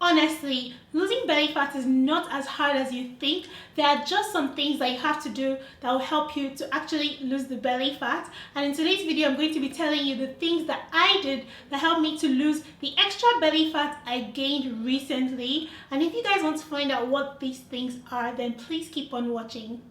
honestly, losing belly fat is not as hard as you think. There are just some things that you have to do that will help you to actually lose the belly fat. And in today's video, I'm going to be telling you the things that I did that helped me to lose the extra belly fat I gained recently. And if you guys want to find out what these things are, then please keep on watching.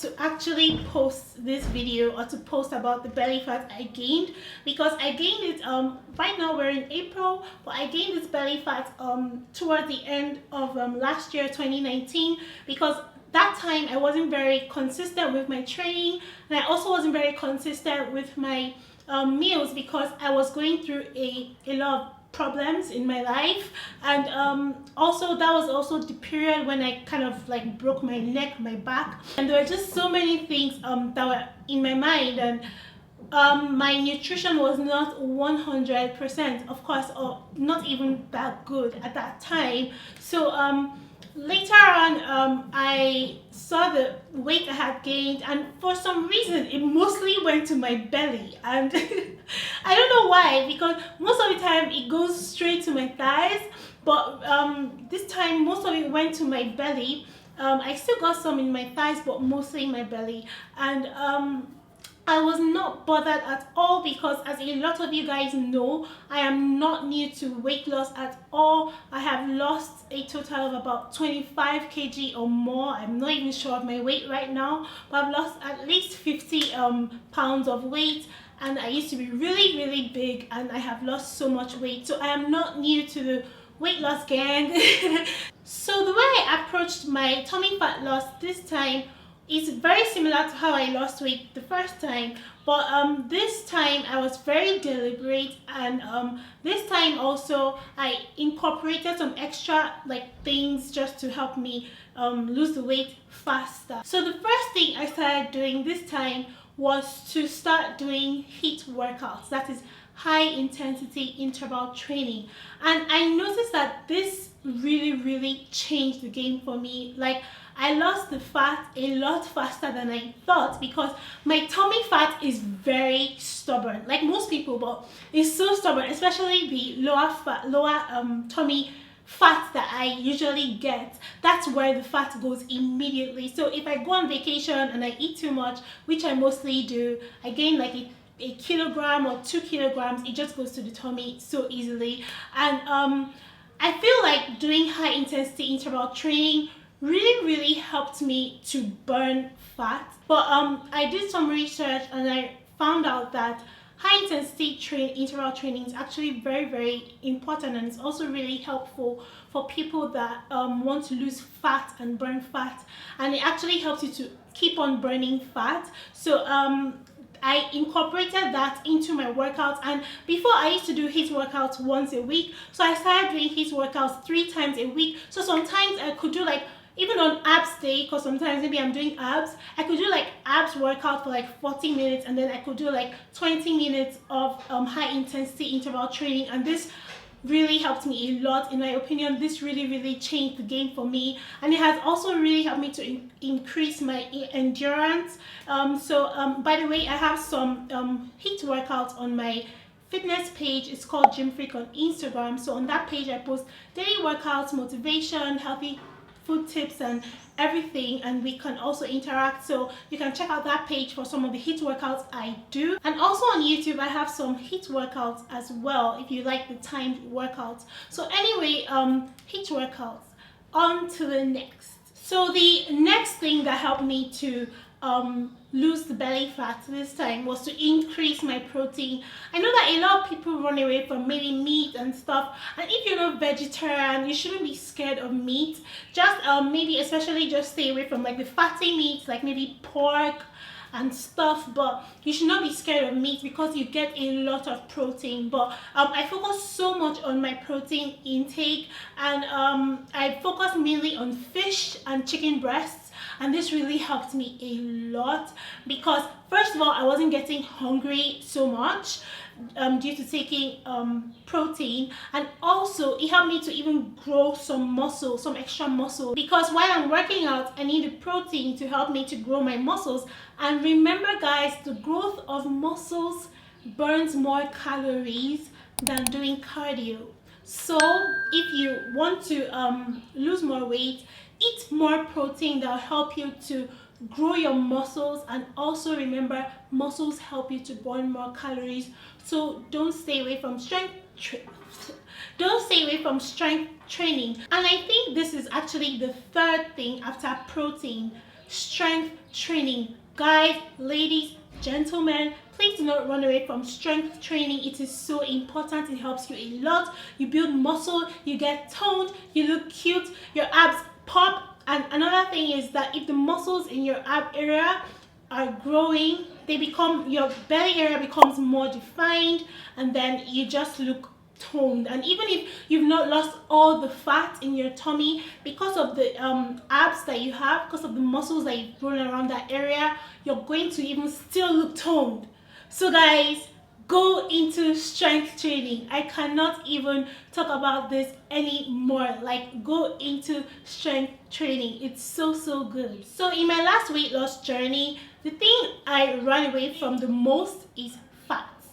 To actually post this video or to post about the belly fat I gained, because I gained it right now we're in April, but I gained this belly fat towards the end of last year, 2019, because that time I wasn't very consistent with my training, and I also wasn't very consistent with my meals, because I was going through a lot of problems in my life. And also that was also the period when I kind of like broke my neck, my back, and there were just so many things that were in my mind. And my nutrition was not 100%, of course, or not even that good at that time. So later on, I saw the weight I had gained, and for some reason it mostly went to my belly. And I don't know why, because most of the time it goes straight to my thighs, but this time most of it went to my belly. I still got some in my thighs, but mostly in my belly. And I was not bothered at all, because as a lot of you guys know, I am not new to weight loss at all. I have lost a total of about 25 kg or more. I'm not even sure of my weight right now, but I've lost at least 50 pounds of weight. And I used to be really big, and I have lost so much weight. So I am not new to the weight loss gang. So the way I approached my tummy fat loss this time is very similar to how I lost weight the first time, but this time I was very deliberate, and this time also I incorporated some extra things just to help me lose the weight faster. So the first thing I started doing this time was to start doing HIIT workouts, that is high intensity interval training. And I noticed that this really changed the game for me. Like, I lost the fat a lot faster than I thought, because my tummy fat is very stubborn, like most people, but it's so stubborn, especially the lower tummy fat that I usually get. That's where the fat goes immediately. So if I go on vacation and I eat too much, which I mostly do, I gain like a kilogram or 2 kilograms. It just goes to the tummy so easily. And I feel like doing high intensity interval training really helped me to burn fat. But I did some research, and I found out that high intensity interval training is actually very important, and it's also really helpful for people that want to lose fat and burn fat, and it actually helps you to keep on burning fat. So I incorporated that into my workouts. And before, I used to do HIIT workouts once a week, so I started doing HIIT workouts 3 times a week. So sometimes I could do even on abs day, because sometimes maybe I'm doing abs, I could do abs workout for 40 minutes, and then I could do 20 minutes of high intensity interval training. And this really helped me a lot. In my opinion, this really changed the game for me, and it has also really helped me to increase my endurance. By the way, I have some HIIT workouts on my fitness page. It's called Gymfrique on Instagram. So on that page I post daily workouts, motivation, healthy food tips, and everything, and we can also interact. So you can check out that page for some of the HIIT workouts I do. And also on YouTube I have some HIIT workouts as well, if you like the timed workouts. So anyway, HIIT workouts. On to the next. So the next thing that helped me to lose the belly fat this time was to increase my protein. I know that a lot of people run away from maybe meat and stuff, and if you're not vegetarian, you shouldn't be scared of meat. Just maybe especially just stay away from the fatty meats, like maybe pork and stuff, but you should not be scared of meat because you get a lot of protein. But I focus so much on my protein intake, and I focus mainly on fish and chicken breasts. and this really helped me a lot because first of all, I wasn't getting hungry so much due to taking protein, and also it helped me to even grow some muscle, some extra muscle, because while I'm working out I need the protein to help me to grow my muscles. And remember guys, the growth of muscles burns more calories than doing cardio. So if you want to lose more weight, eat more protein that will help you to grow your muscles. And also remember, muscles help you to burn more calories. So don't stay away from strength training. And I think this is actually the third thing after protein: strength training. Guys, ladies, gentlemen, please do not run away from strength training. It is so important. It helps you a lot. You build muscle, you get toned, you look cute, your abs pop. And another thing is that if the muscles in your ab area are growing, your belly area becomes more defined, and then you just look toned. And even if you've not lost all the fat in your tummy because of the abs that you have, because of the muscles that you've grown around that area, you're going to even still look toned. So guys, go into strength training. I cannot even talk about this anymore. Like, go into strength training. It's so good. So in my last weight loss journey, the thing I run away from the most is fats.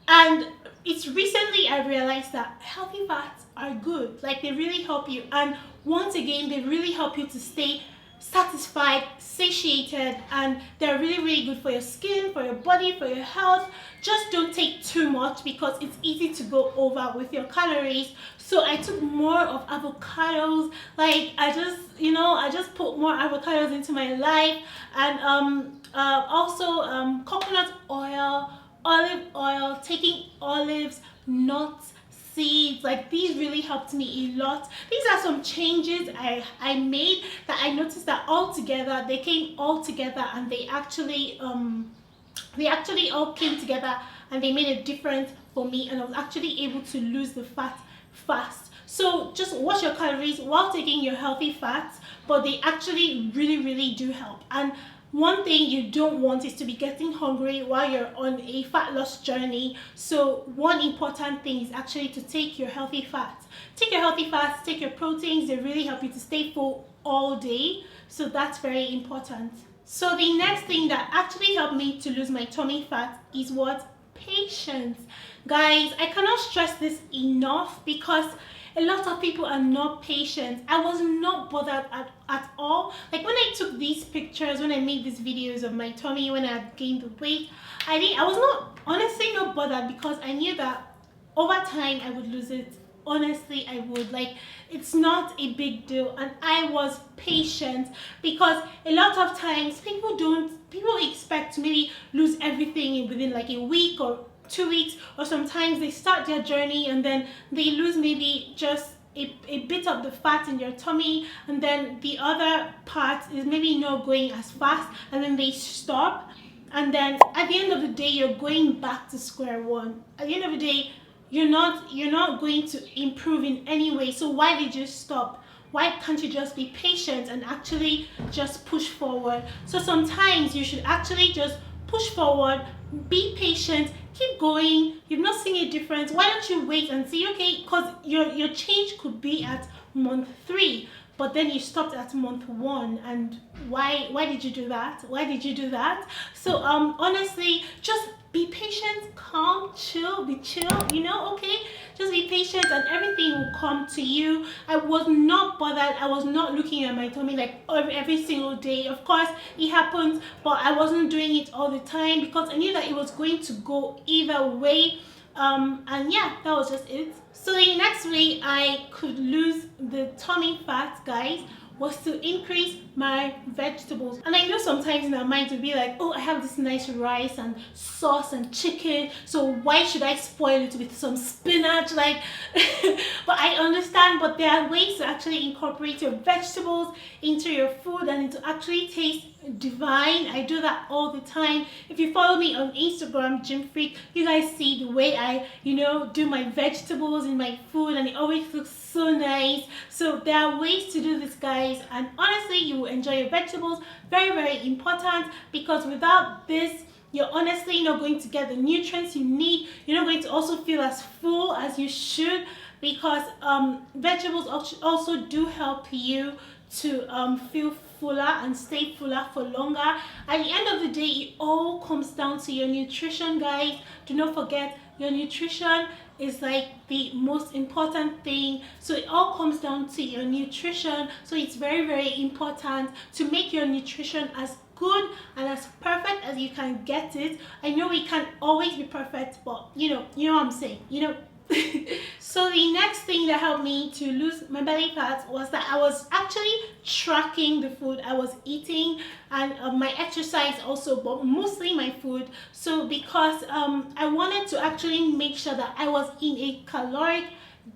And it's recently I realized that healthy fats are good. Like, they really help you. And once again, they really help you to stay satisfied, satiated, and they're really good for your skin, for your body, for your health. Just don't take too much because it's easy to go over with your calories. So I took more of avocados. Like, I just put more avocados into my life. And also coconut oil, olive oil, taking olives, nuts, seeds. Like, these really helped me a lot. These are some changes I made that I noticed that they came all together, and they actually all came together, and they made a difference for me, and I was actually able to lose the fat fast. So just watch your calories while taking your healthy fats, but they actually really do help. And one thing you don't want is to be getting hungry while you're on a fat loss journey. So one important thing is actually to take your healthy fats. Take your healthy fats, take your proteins. They really help you to stay full all day. So that's very important. So the next thing that actually helped me to lose my tummy fat is what? Patience. Guys, I cannot stress this enough because a lot of people are not patient. I was not bothered at all. Like, when I took these pictures, when I made these videos of my tummy, when I had gained the weight, I was honestly not bothered because I knew that over time I would lose it. Honestly, I would. Like, it's not a big deal. And I was patient because a lot of times people expect to maybe lose everything within like a week or 2 weeks, or sometimes they start their journey and then they lose maybe just a bit of the fat in your tummy, and then the other part is maybe not going as fast, and then they stop, and then at the end of the day you're going back to square one. At the end of the day, you're not going to improve in any way. So why did you stop? Why can't you just be patient and actually just push forward? So sometimes you should actually just push forward, be patient, keep going. You've not seen a difference. Why don't you wait and see? Okay, because your change could be at month 3, but then you stopped at month 1. And why did you do that? Why did you do that? So honestly, just be patient, calm, chill, be chill, okay? Just be patient and everything will come to you. I was not bothered. I was not looking at my tummy like every single day. Of course, it happens, but I wasn't doing it all the time because I knew that it was going to go either way. And yeah, that was just it. So the next way I could lose the tummy fat, guys, was to increase my vegetables. And I know sometimes in our minds we'll be like, oh, I have this nice rice and sauce and chicken, so why should I spoil it with some spinach? Like, but I understand, but there are ways to actually incorporate your vegetables into your food and to actually taste divine. I do that all the time. If you follow me on Instagram, gymfrique, you guys see the way I do my vegetables in my food, and it always looks so nice. So there are ways to do this, guys. guys, and honestly you will enjoy your vegetables. Very, very important, because without this you're honestly not going to get the nutrients you need. You're not going to also feel as full as you should, because vegetables also do help you to feel fuller and stay fuller for longer. At the end of the day, it all comes down to your nutrition, guys. Do not forget, your nutrition is like the most important thing. So it all comes down to your nutrition. So it's very, very important to make your nutrition as good and as perfect as you can get it. I know we can't always be perfect, but you know what I'm saying, So the next thing that helped me to lose my belly fat was that I was actually tracking the food I was eating, and my exercise also, but mostly my food. So because I wanted to actually make sure that I was in a caloric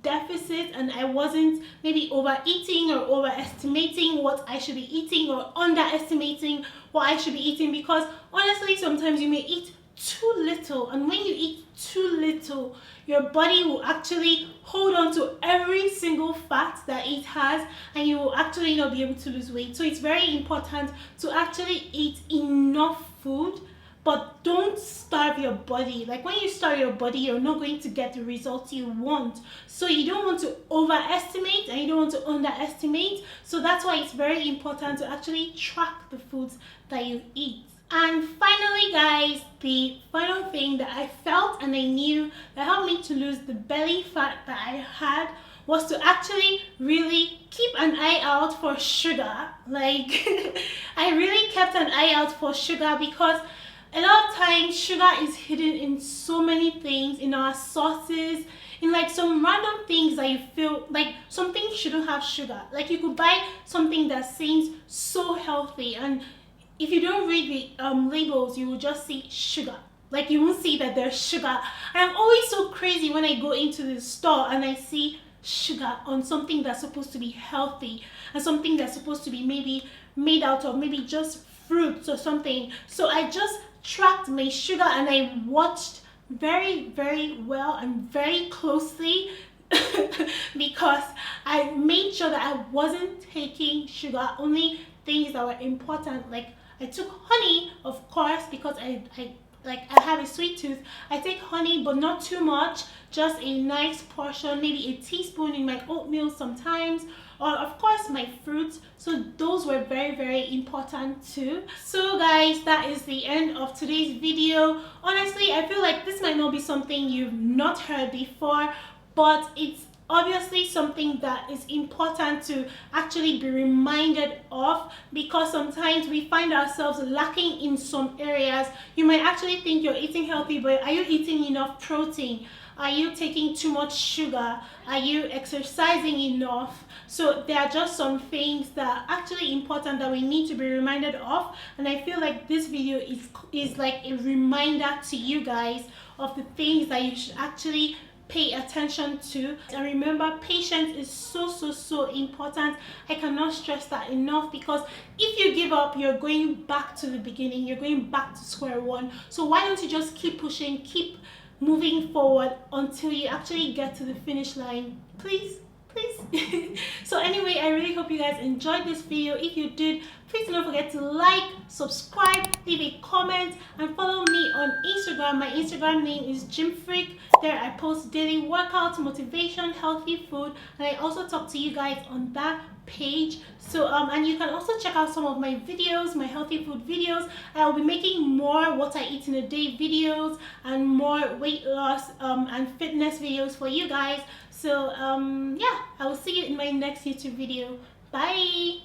deficit and I wasn't maybe overeating or overestimating what I should be eating, or underestimating what I should be eating, because honestly sometimes you may eat too little, and when you eat too little, your body will actually hold on to every single fat that it has, and you will actually not be able to lose weight. So it's very important to actually eat enough food, but don't starve your body. Like when you starve your body, you're not going to get the results you want. So you don't want to overestimate and you don't want to underestimate. So that's why it's very important to actually track the foods that you eat. And finally, guys, the final thing that I felt and I knew that helped me to lose the belly fat that I had was to actually really keep an eye out for sugar. Like I really kept an eye out for sugar, because a lot of times sugar is hidden in so many things, in our sauces, in like some random things that you feel like something shouldn't have sugar. Like you could buy something that seems so healthy, and if you don't read the labels, you will just see sugar. Like you won't see that there's sugar. And I'm always so crazy when I go into the store and I see sugar on something that's supposed to be healthy, and something that's supposed to be maybe made out of maybe just fruits or something. So I just tracked my sugar and I watched very, very well and very closely because I made sure that I wasn't taking sugar, only things that were important. Like I took honey, of course, because I have a sweet tooth. I take honey, but not too much, just a nice portion, maybe a teaspoon in my oatmeal sometimes, or of course my fruits. So those were very, very important too. So guys, that is the end of today's video. Honestly, I feel like this might not be something you've not heard before, but it's obviously something that is important to actually be reminded of, because sometimes we find ourselves lacking in some areas. You might actually think you're eating healthy, but are you eating enough protein? Are you taking too much sugar? Are you exercising enough? So there are just some things that are actually important that we need to be reminded of, and I feel like this video is like a reminder to you guys of the things that you should actually pay attention to. And remember, patience is so important. I cannot stress that enough, because if you give up, you're going back to the beginning, you're going back to square one. So why don't you just keep pushing, keep moving forward until you actually get to the finish line, please. So anyway, I really hope you guys enjoyed this video. If you did, please don't forget to like, subscribe, leave a comment, and follow me on Instagram. My Instagram name is gymfrique. There I post daily workouts, motivation, healthy food, and I also talk to you guys on that page. So and you can also check out some of my videos, my healthy food videos. I will be making more what I eat in a day videos and more weight loss and fitness videos for you guys. So yeah, I will see you in my next YouTube video. Bye.